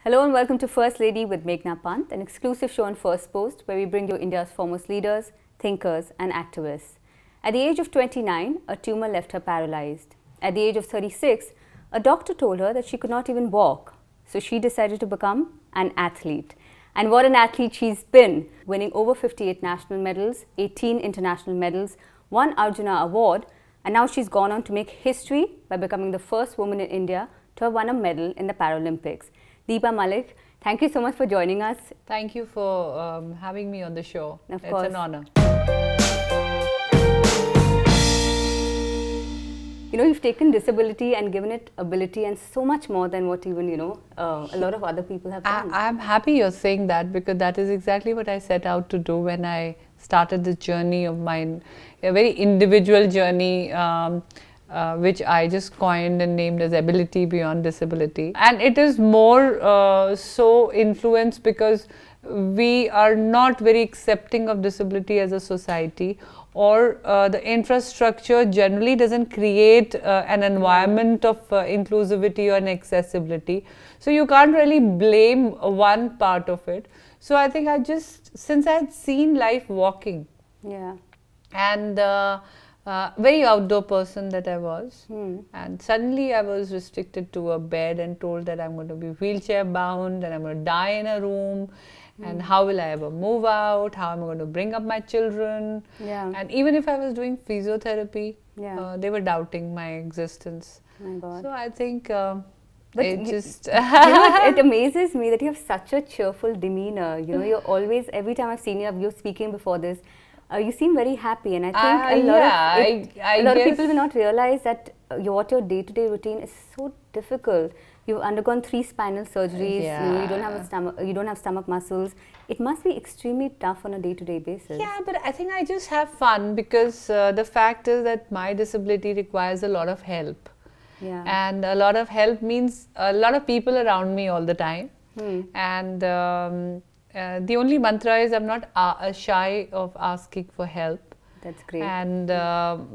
Hello and welcome to First Lady with Meghna Pant, an exclusive show on First Post where we bring you India's foremost leaders, thinkers and activists. At the age of 29, a tumor left her paralyzed. At the age of 36, a doctor told her that she could not even walk. So she decided to become an athlete. And what an athlete she's been, winning over 58 national medals, 18 international medals, 1 Arjuna Award, and now she's gone on to make history by becoming the first woman in India to have won a medal in the Paralympics. Deepa, Malik, thank you so much for joining us. Thank you for having me on the show. Of course. It's an honor. You know, you've taken disability and given it ability and so much more than what even, a lot of other people have done. I'm happy you're saying that, because that is exactly what I set out to do when I started this journey of mine, a very individual journey, which I just coined and named as Ability Beyond Disability. And it is more so influenced because we are not very accepting of disability as a society, or the infrastructure generally doesn't create an environment of inclusivity or accessibility. So you can't really blame one part of it. So I think since I had seen life walking, Yeah. and very outdoor person that I was, and suddenly I was restricted to a bed and told that I'm going to be wheelchair bound and I'm going to die in a room, and how will I ever move out, how am I going to bring up my children, Yeah. and even if I was doing physiotherapy, Yeah. they were doubting my existence. Oh my God. So I think But it you- just It amazes me that you have such a cheerful demeanor. You know, you're always, every time I've seen you, you're speaking before this, you seem very happy, and I think a lot of people will not realize that what your day-to-day routine is so difficult. You've undergone 3 spinal surgeries. You know, you don't have a stomach. You don't have stomach muscles. It must be extremely tough on a day-to-day basis. Yeah, but I think I just have fun, because the fact is that my disability requires a lot of help. Yeah. And a lot of help means a lot of people around me all the time. And the only mantra is I'm not shy of asking for help. That's great. And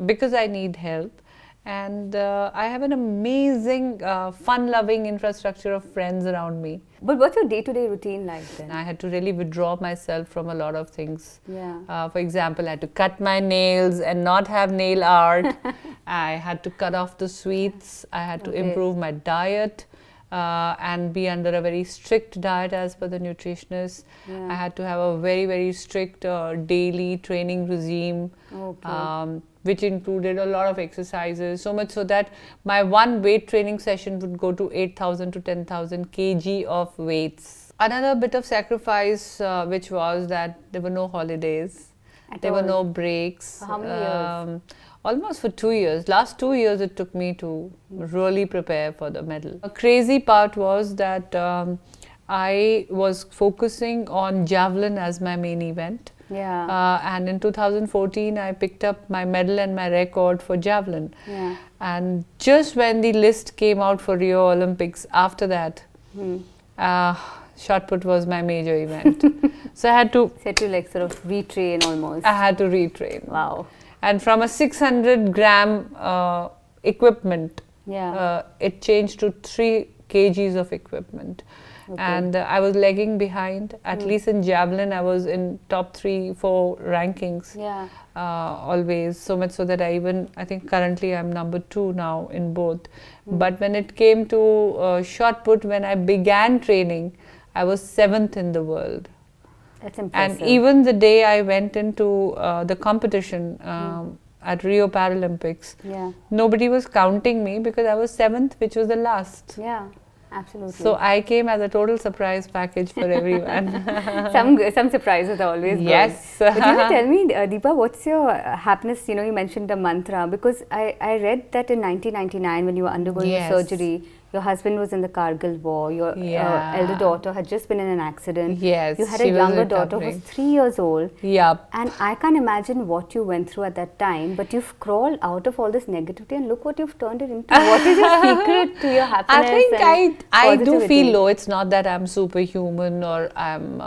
because I need help. And I have an amazing, fun-loving infrastructure of friends around me. But what's your day-to-day routine like then? I had to really withdraw myself from a lot of things. Yeah. For example, I had to cut my nails and not have nail art. I had to cut off the sweets. I had to improve my diet and be under a very strict diet as per the nutritionist. I had to have a very, very strict daily training regime, which included a lot of exercises, so much so that my one weight training session would go to 8,000 to 10,000 kg of weights. Another bit of sacrifice, which was that there were no holidays, there were no breaks. For how many years? Almost for 2 years. Last 2 years it took me to really prepare for the medal. A crazy part was that I was focusing on javelin as my main event. Yeah. And in 2014 I picked up my medal and my record for javelin. Yeah. And just when the list came out for Rio Olympics, after that, shot put was my major event. So I had to... So to like sort of retrain almost. I had to retrain. Wow. And from a 600 gram equipment, it changed to 3 kgs of equipment. And I was lagging behind. At least in javelin, I was in top 3-4 rankings. Yeah. Always. So much so that I think currently I'm number 2 now in both. But when it came to shot put, when I began training, I was 7th in the world. That's impressive. And even the day I went into the competition at Rio Paralympics, nobody was counting me because I was 7th, which was the last. Yeah, absolutely. So I came as a total surprise package for everyone. Some surprises are always yes. good. But tell me, Deepa, what's your happiness? You know, you mentioned the mantra, because I read that in 1999 when you were undergoing your surgery, your husband was in the Kargil war, your elder daughter had just been in an accident. Yes, you had a younger daughter who was 3 years old. Yep. And I can't imagine what you went through at that time, but you've crawled out of all this negativity and look what you've turned it into. What is your secret to your happiness? I think I do feel low. It's not that I'm superhuman or I'm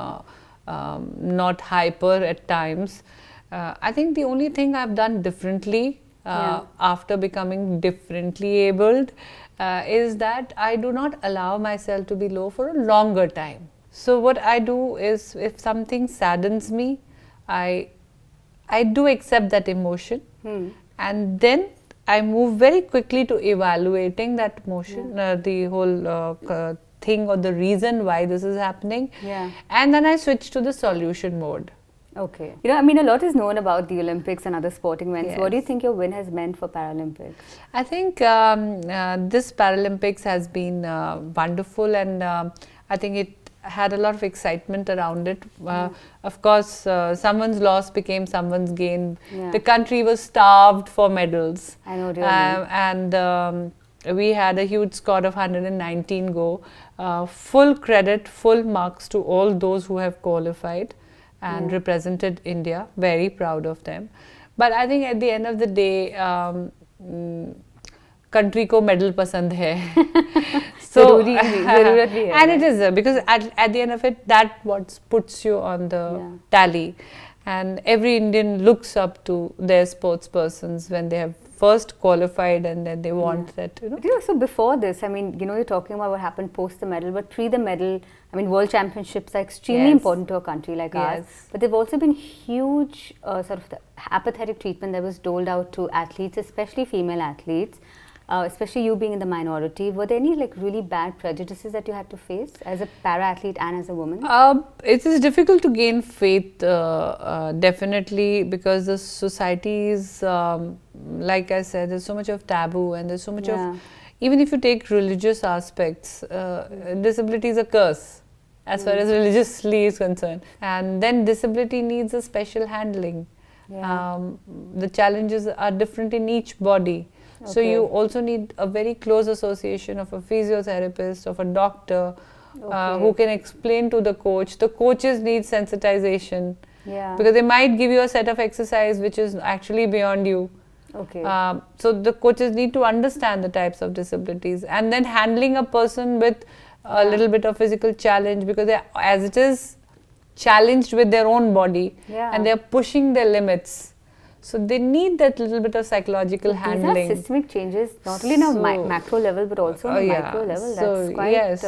not hyper at times. I think the only thing I've done differently after becoming differently abled is that I do not allow myself to be low for a longer time. So what I do is, if something saddens me, I do accept that emotion, and then I move very quickly to evaluating that emotion, the whole thing or the reason why this is happening, and then I switch to the solution mode. Okay. You know, I mean, a lot is known about the Olympics and other sporting events. Yes. What do you think your win has meant for Paralympics? I think this Paralympics has been wonderful, and I think it had a lot of excitement around it. Of course, someone's loss became someone's gain. The country was starved for medals. I know what you mean. And we had a huge score of 119 go. Full credit, full marks to all those who have qualified and represented India. Very proud of them. But I think at the end of the day, country ko medal pasand hai. So, and it is because at the end of it, that what puts you on the tally. And every Indian looks up to their sports persons when they have first qualified, and then they want that, you know. But, you know, so before this, I mean, you know, you're talking about what happened post the medal, but pre the medal, I mean, world championships are extremely important to a country like ours. But they've also been huge sort of the apathetic treatment that was doled out to athletes, especially female athletes. Especially you being in the minority, were there any like really bad prejudices that you had to face as a para-athlete and as a woman? It is difficult to gain faith, definitely, because the society is, like I said, there's so much of taboo, and there's so much of, even if you take religious aspects, disability is a curse as far as religiously is concerned. And then disability needs a special handling. The challenges are different in each body. So you also need a very close association of a physiotherapist, of a doctor, who can explain to the coach. The coaches need sensitization, because they might give you a set of exercise which is actually beyond you. So the coaches need to understand the types of disabilities, and then handling a person with a little bit of physical challenge, because they, as it is, challenged with their own body, and they are pushing their limits. So they need that little bit of psychological handling. These are systemic changes, not only on a macro level, but also on a micro level. That's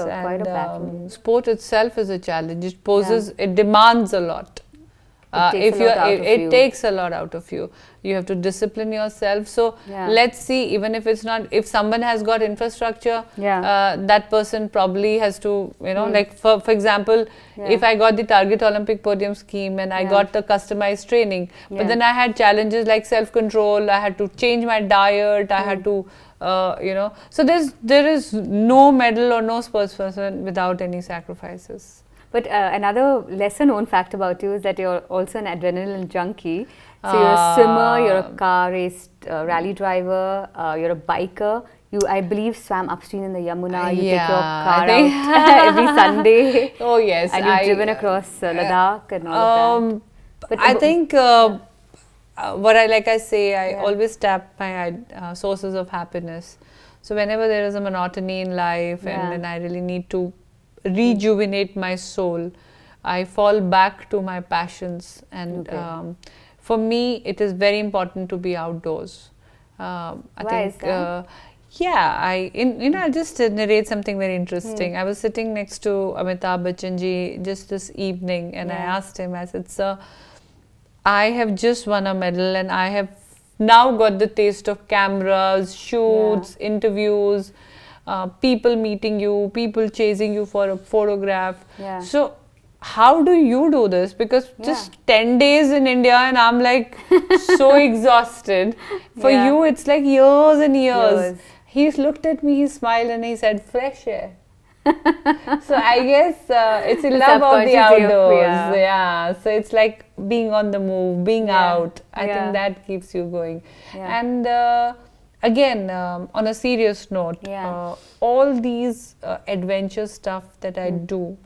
quite a battle. Sport itself is a challenge. It poses, it demands a lot. It takes a lot out of you. You have to discipline yourself. So let's see, even if it's not, if someone has got infrastructure, that person probably has to, you know, like for example, if I got the Target Olympic Podium scheme and I got the customized training, but then I had challenges like self-control, I had to change my diet, I had to, you know, so there is no medal or no sports person without any sacrifices. But another lesser known fact about you is that you're also an adrenaline junkie. So you're a swimmer, you're a car race rally driver, you're a biker. You, I believe, swam upstream in the Yamuna. You take your car out every Sunday. Oh yes. And you've driven across Ladakh and all of that. But I think what I say, I always tap my sources of happiness. So whenever there is a monotony in life and then I really need to rejuvenate my soul, I fall back to my passions, and for me it is very important to be outdoors. I think I'll just narrate something very interesting. I was sitting next to Amitabh Bachchan ji just this evening, and I asked him, I said, sir, I have just won a medal and I have now got the taste of cameras, shoots, interviews, people meeting you, people chasing you for a photograph. So how do you do this? Because just 10 days in India and I'm like so exhausted. For you it's like years and years. He's looked at me, he smiled and he said, fresh air. So I guess it's a love of the outdoors. So it's like being on the move, being out. I think that keeps you going. And again, on a serious note, all these adventure stuff that I do,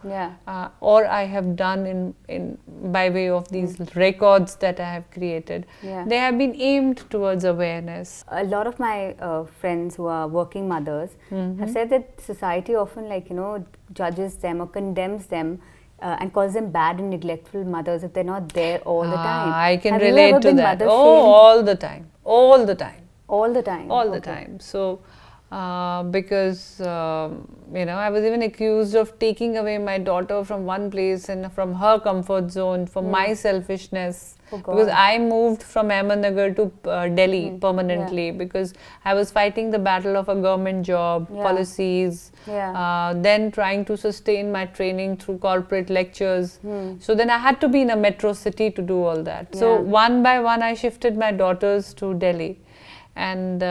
or I have done in by way of these records that I have created, they have been aimed towards awareness. A lot of my friends who are working mothers have said that society often, like, you know, judges them or condemns them and calls them bad and neglectful mothers if they're not there all the time. I can relate to that. Oh, all the time. All the time. All the time. All the time. So because I was even accused of taking away my daughter from one place and from her comfort zone for my selfishness. Oh, because God. I moved from Ahmednagar to Delhi permanently because I was fighting the battle of a government job, policies, then trying to sustain my training through corporate lectures. So then I had to be in a metro city to do all that. So one by one I shifted my daughters to Delhi. And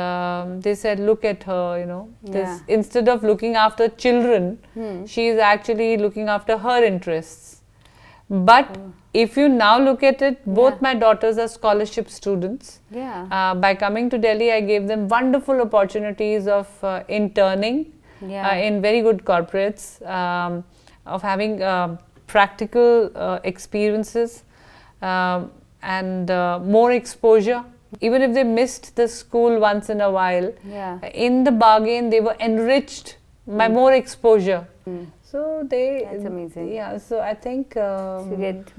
they said, look at her, this, instead of looking after children, she is actually looking after her interests. But if you now look at it, both my daughters are scholarship students. By coming to Delhi, I gave them wonderful opportunities of interning in very good corporates, of having practical experiences and more exposure. Even if they missed the school once in a while, in the bargain they were enriched by more exposure. So that's amazing. Yeah, so I think you get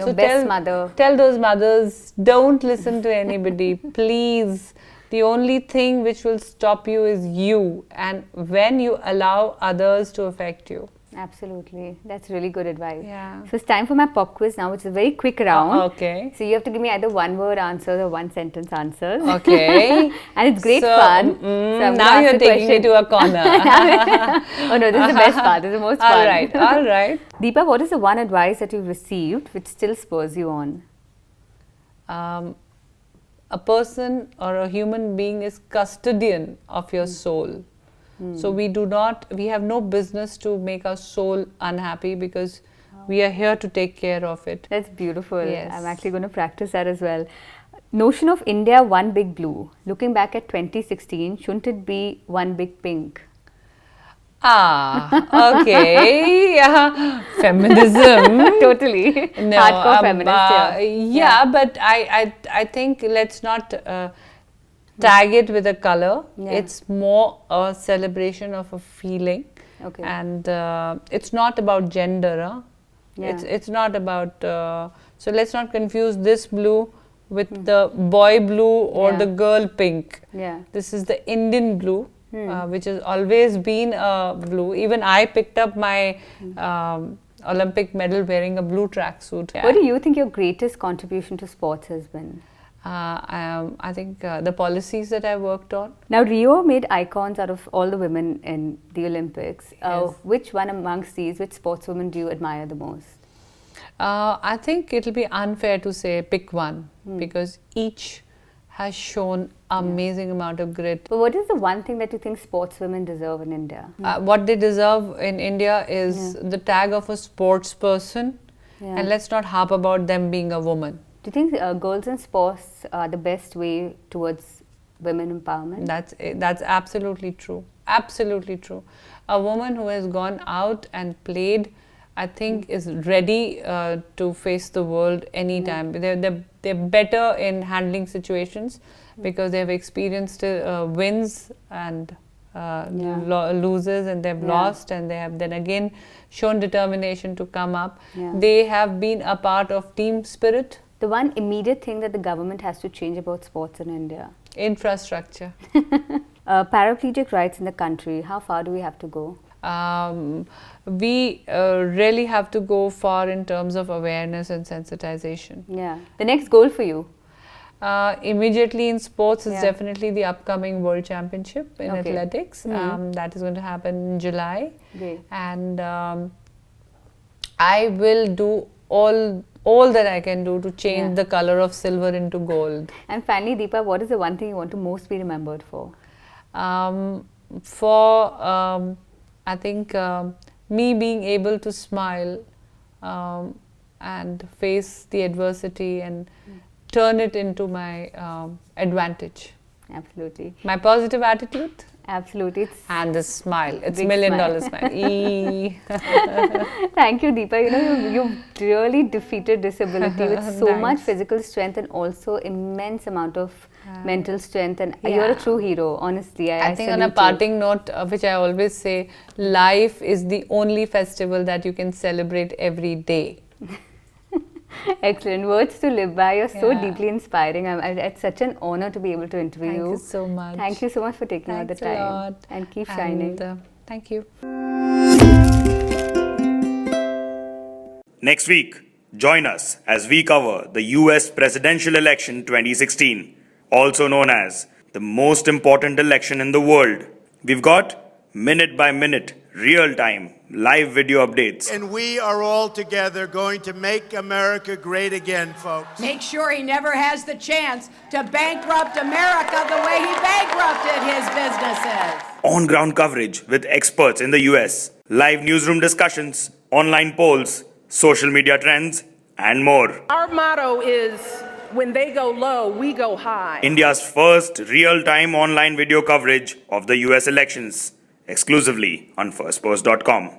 so best mother. Tell those mothers, don't listen to anybody, please. The only thing which will stop you is you, and when you allow others to affect you. Absolutely. That's really good advice. Yeah. So it's time for my pop quiz now, which is a very quick round. Okay. So you have to give me either one-word answers or one-sentence answers. Okay. And it's great fun. So now you're taking me to a corner. Oh no, this is the best part. This is the most fun. All right, all right. Deepa, what is the one advice that you've received which still spurs you on? A person or a human being is custodian of your soul. So we have no business to make our soul unhappy because we are here to take care of it. That's beautiful. Yes. I'm actually going to practice that as well. Notion of India, one big blue. Looking back at 2016, shouldn't it be one big pink? Okay. Feminism. Totally. No, Hardcore feminist. yeah, but I think let's not tag it with a color. It's more a celebration of a feeling. Okay. And it's not about gender. It's not about so let's not confuse this blue with the boy blue or the girl pink. This is the Indian blue, which has always been a blue. Even I picked up my Olympic medal wearing a blue tracksuit. What do you think your greatest contribution to sports has been? I think the policies that I worked on. Now, Rio made icons out of all the women in the Olympics. Which one amongst these, which sportswoman do you admire the most? I think it'll be unfair to say pick one because each has shown amazing amount of grit. But what is the one thing that you think sportswomen deserve in India? What they deserve in India is the tag of a sports person, and let's not harp about them being a woman. Do you think girls in sports are the best way towards women empowerment? That's absolutely true. Absolutely true. A woman who has gone out and played, I think, is ready to face the world anytime. They're better in handling situations because they have experienced wins and loses, and they've lost, and they have then again shown determination to come up. They have been a part of team spirit. The one immediate thing that the government has to change about sports in India? Infrastructure. Paraplegic rights in the country, how far do we have to go? We really have to go far in terms of awareness and sensitization. The next goal for you? Immediately in sports is definitely the upcoming World Championship in athletics. That is going to happen in July. And I will do all that I can do to change the color of silver into gold. And finally, Deepa, what is the one thing you want to most be remembered for? I think me being able to smile and face the adversity and turn it into my advantage. Absolutely. My positive attitude. Absolutely. And the smile. It's $1 million smile. Thank you, Deepa. You've really defeated disability with so much physical strength and also immense amount of mental strength. And you're a true hero, honestly. I think on a parting note, which I always say, life is the only festival that you can celebrate every day. Excellent. Words to live by. You're so Yeah. deeply inspiring. It's such an honor to be able to interview you. Thank you so much. Thank you so much for taking out the Thanks a time. lot. And keep shining. And, thank you. Next week, join us as we cover the US presidential election 2016, also known as the most important election in the world. We've got minute by minute, real time, live video updates. And we are all together going to make America great again, folks. Make sure he never has the chance to bankrupt America the way he bankrupted his businesses. On ground coverage with experts in the US, live newsroom discussions, online polls, social media trends, and more. Our motto is, when they go low, we go high. India's first real-time online video coverage of the US elections, exclusively on firstpost.com.